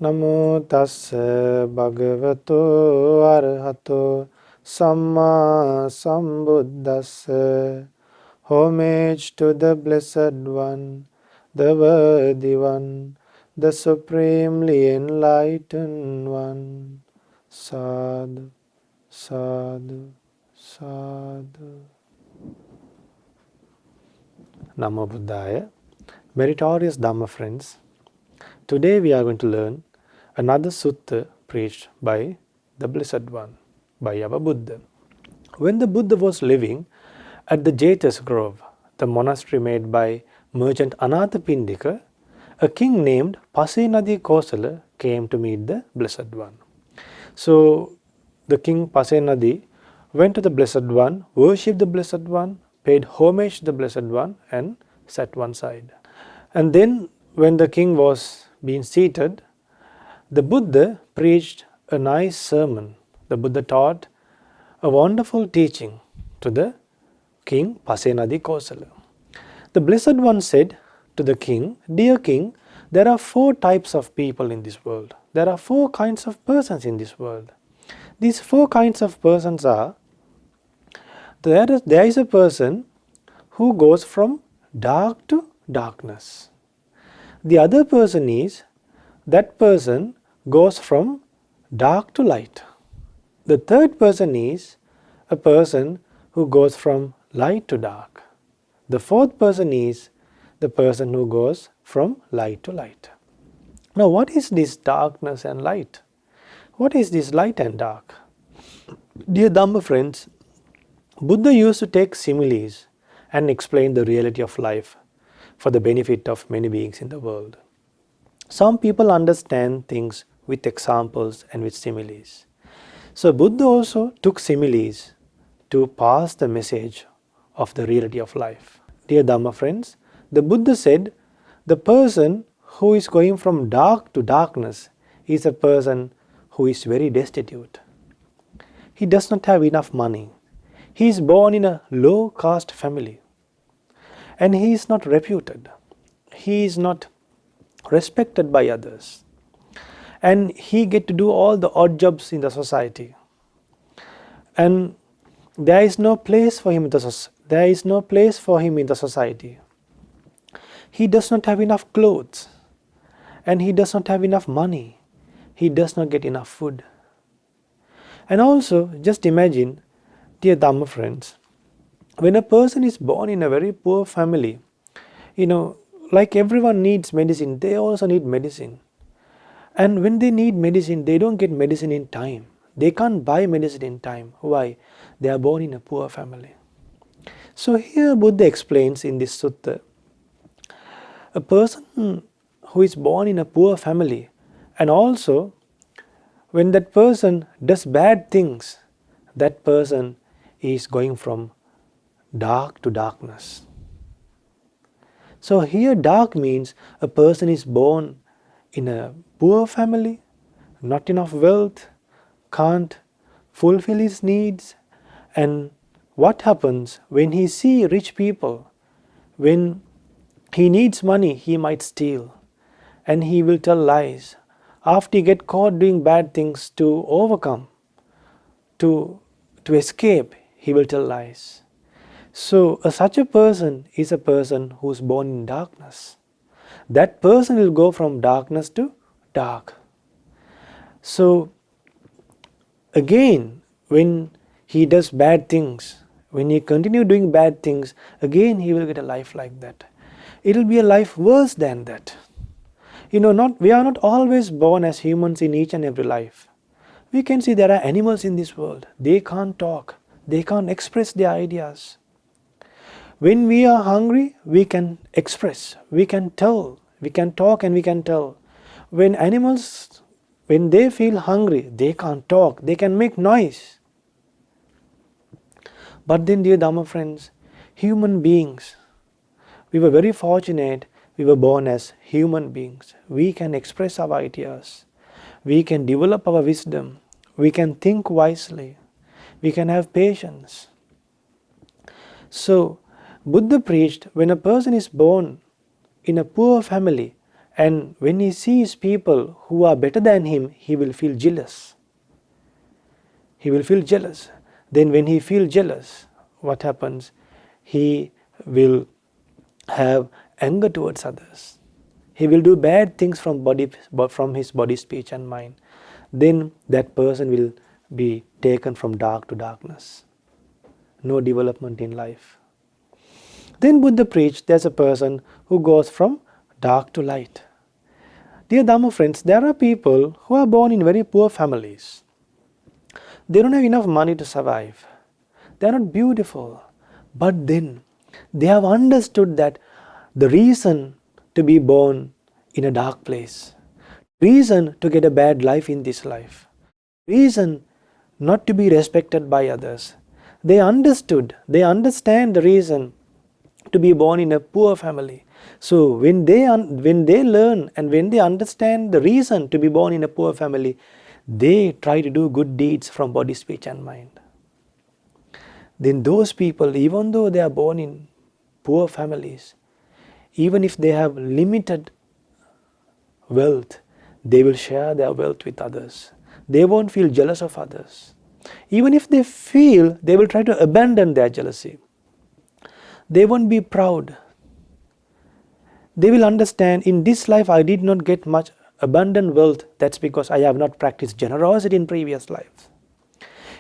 Namo tassa bhagavato arahato samma sambuddhassa. Homage to the Blessed One, the Worthy One, the Supremely Enlightened One. Sadhu, sadhu, sadhu. Namo Buddhaya. Meritorious Dhamma friends, today we are going to learn another sutta preached by the Blessed One, by our Buddha. When the Buddha was living at the Jetas Grove, the monastery made by merchant Anathapindika, a king named Pasenadi Kosala came to meet the Blessed One. So the king Pasenadi went to the Blessed One, worshipped the Blessed One, paid homage to the Blessed One, and sat one side. And then when the king was being seated, the Buddha preached a nice sermon. The Buddha taught a wonderful teaching to the king Pasenadi Kosala. The Blessed One said to the king, "Dear king, there are 4 types of people in this world. There are 4 kinds of persons in this world. These 4 kinds of persons are, there is a person who goes from dark to darkness. The other person is, that person goes from dark to light. The third person is a person who goes from light to dark. The fourth person is the person who goes from light to light." Now, what is this darkness and light? What is this light and dark? Dear Dhamma friends, Buddha used to take similes and explain the reality of life for the benefit of many beings in the world. Some people understand things with examples and with similes. So Buddha also took similes to pass the message of the reality of life. Dear Dhamma friends, the Buddha said, the person who is going from dark to darkness is a person who is very destitute. He does not have enough money. He is born in a low caste family. And he is not reputed. He is not respected by others. And he get to do all the odd jobs in the society. And there is no place for him in the society. He does not have enough clothes. And he does not have enough money. He does not get enough food. And also, just imagine, dear Dhamma friends, when a person is born in a very poor family, like everyone needs medicine, they also need medicine. And when they need medicine, they don't get medicine in time. They can't buy medicine in time. Why? They are born in a poor family. So here Buddha explains in this sutta, a person who is born in a poor family, and also when that person does bad things, that person is going from dark to darkness. So here dark means a person is born in a poor family, not enough wealth, can't fulfill his needs, and what happens when he see rich people? When he needs money, he might steal, and he will tell lies. After he get caught doing bad things, to overcome, to escape, he will tell lies. So such a person is a person who is born in darkness. That person will go from darkness to dark. So again, when he does bad things, when he continue doing bad things, again he will get a life like that. It will be a life worse than that. We are not always born as humans in each and every life. We can see there are animals in this world. They can't talk. They can't express their ideas. When we are hungry, we can express, we can tell, we can talk and we can tell. When animals, when they feel hungry, they can't talk, they can make noise. But then, dear Dhamma friends, human beings, we were very fortunate, we were born as human beings. We can express our ideas, we can develop our wisdom, we can think wisely, we can have patience. So, Buddha preached, when a person is born in a poor family And when he sees people who are better than him, he will feel jealous. He will feel jealous. Then when he feels jealous, what happens? He will have anger towards others. He will do bad things from his body, speech and mind. Then that person will be taken from dark to darkness. No development in life. Then Buddha preached there's a person who goes from dark to light. Dear Dhamma friends, there are people who are born in very poor families. They don't have enough money to survive. They are not beautiful. But then they have understood that the reason to be born in a dark place, reason to get a bad life in this life, reason not to be respected by others. They understand the reason to be born in a poor family. So when they learn and when they understand the reason to be born in a poor family, they try to do good deeds from body, speech and mind. Then those people, even though they are born in poor families, even if they have limited wealth, they will share their wealth with others. They won't feel jealous of others. Even if they feel, they will try to abandon their jealousy. They won't be proud. They will understand, in this life I did not get much abundant wealth. That's because I have not practiced generosity in previous lives.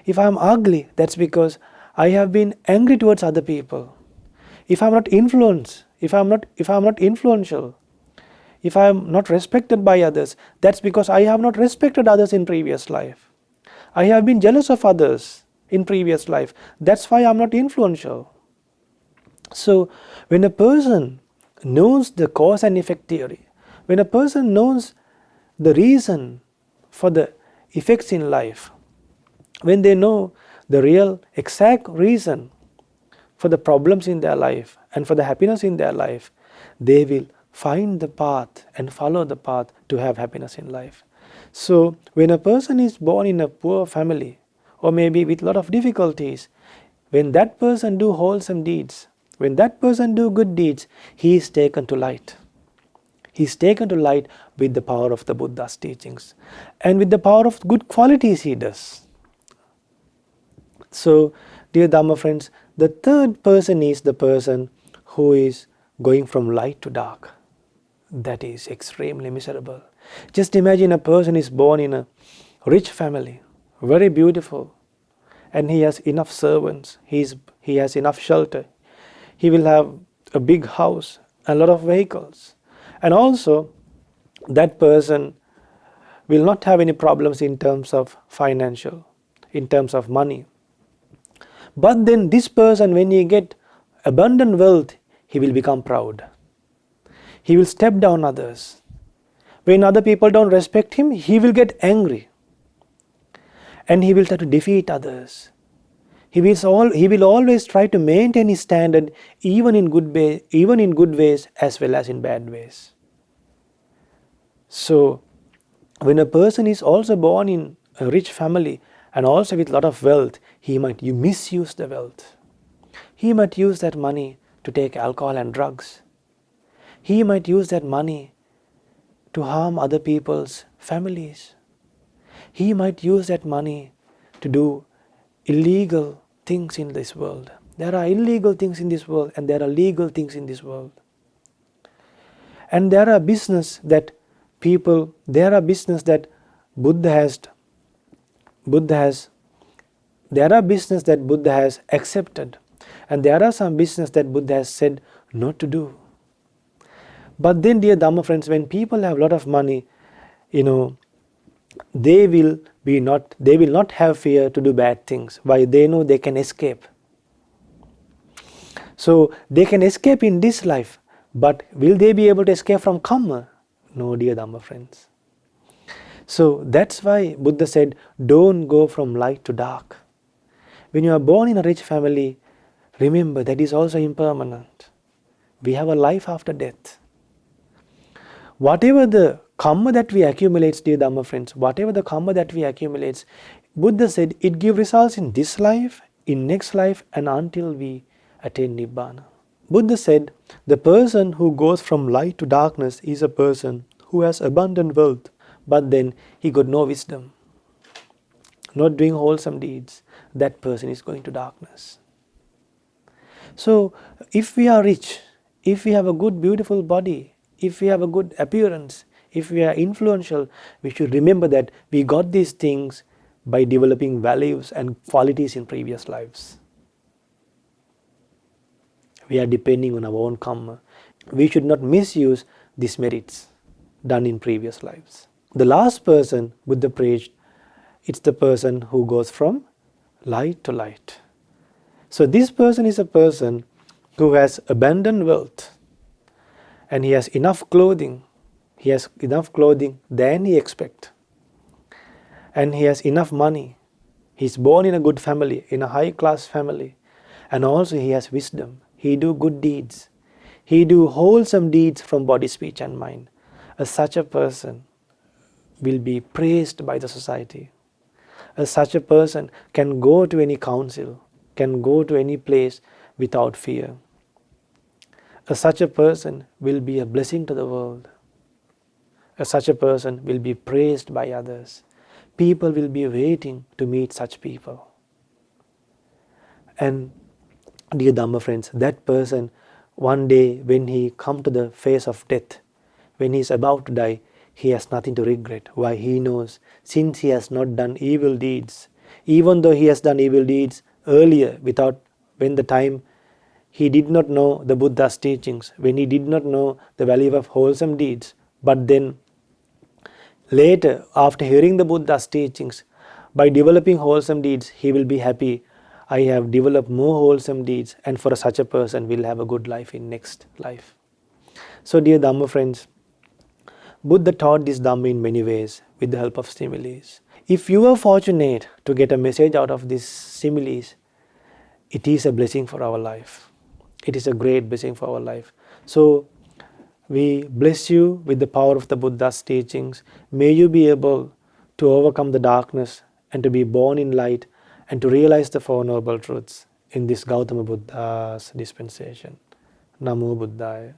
If I am ugly, that's because I have been angry towards other people. If I am not influenced, if I am not influential, if I am not respected by others, that's because I have not respected others in previous life. I have been jealous of others in previous life. That's why I am not influential. So when a person knows the cause and effect theory, when a person knows the reason for the effects in life, when they know the real exact reason for the problems in their life and for the happiness in their life, they will find the path and follow the path to have happiness in life. So when a person is born in a poor family, or maybe with a lot of difficulties, when that person do wholesome deeds, when that person do good deeds, he is taken to light. He is taken to light with the power of the Buddha's teachings and with the power of good qualities he does. So, dear Dhamma friends, the third person is the person who is going from light to dark. That is extremely miserable. Just imagine a person is born in a rich family, very beautiful, and he has enough servants, he has enough shelter. He will have a big house, a lot of vehicles. And also, that person will not have any problems in terms of financial, in terms of money. But then this person, when he get abundant wealth, he will become proud. He will step down others. When other people don't respect him, he will get angry. And he will try to defeat others. He will always try to maintain his standard even in good ways as well as in bad ways. So when a person is also born in a rich family and also with a lot of wealth, he might misuse the wealth. He might use that money to take alcohol and drugs. He might use that money to harm other people's families. He might use that money to do illegal things in this world. There are illegal things in this world and there are legal things in this world. And there are business that Buddha has accepted, and there are some business that Buddha has said not to do. But then, dear Dhamma friends, when people have a lot of money, they will not have fear to do bad things. Why? They know they can escape. So they can escape in this life, but will they be able to escape from karma? No, dear Dhamma friends. So that's why Buddha said, don't go from light to dark. When you are born in a rich family, remember that is also impermanent. We have a life after death. Whatever the karma that we accumulate, dear Dhamma friends, whatever the karma that we accumulate, Buddha said it gives results in this life, in next life, and until we attain Nibbana. Buddha said, the person who goes from light to darkness is a person who has abundant wealth, but then he got no wisdom, not doing wholesome deeds. That person is going to darkness. So, if we are rich, if we have a good, beautiful body, if we have a good appearance, if we are influential, we should remember that we got these things by developing values and qualities in previous lives. We are depending on our own karma. We should not misuse these merits done in previous lives. The last person Buddha preached, it's the person who goes from light to light. So this person is a person who has abundant wealth and he has enough clothing. He has enough clothing than he expects. And he has enough money. He's born in a good family, in a high class family. And also he has wisdom. He do good deeds. He do wholesome deeds from body, speech and mind. Such a person will be praised by the society. Such a person can go to any council, can go to any place without fear. Such a person will be a blessing to the world. Such a person will be praised by others. People will be waiting to meet such people. And dear Dhamma friends, that person one day when he come to the face of death, when he is about to die, he has nothing to regret. Why? He knows, since he has not done evil deeds, even though he has done evil deeds earlier when the time he did not know the Buddha's teachings, when he did not know the value of wholesome deeds, but then later, after hearing the Buddha's teachings, by developing wholesome deeds, he will be happy. I have developed more wholesome deeds, and for such a person will have a good life in next life. So dear Dhamma friends, Buddha taught this Dhamma in many ways with the help of similes. If you are fortunate to get a message out of these similes, it is a blessing for our life. It is a great blessing for our life. So we bless you with the power of the Buddha's teachings. May you be able to overcome the darkness and to be born in light and to realize the Four Noble Truths in this Gautama Buddha's dispensation. Namo Buddhaya.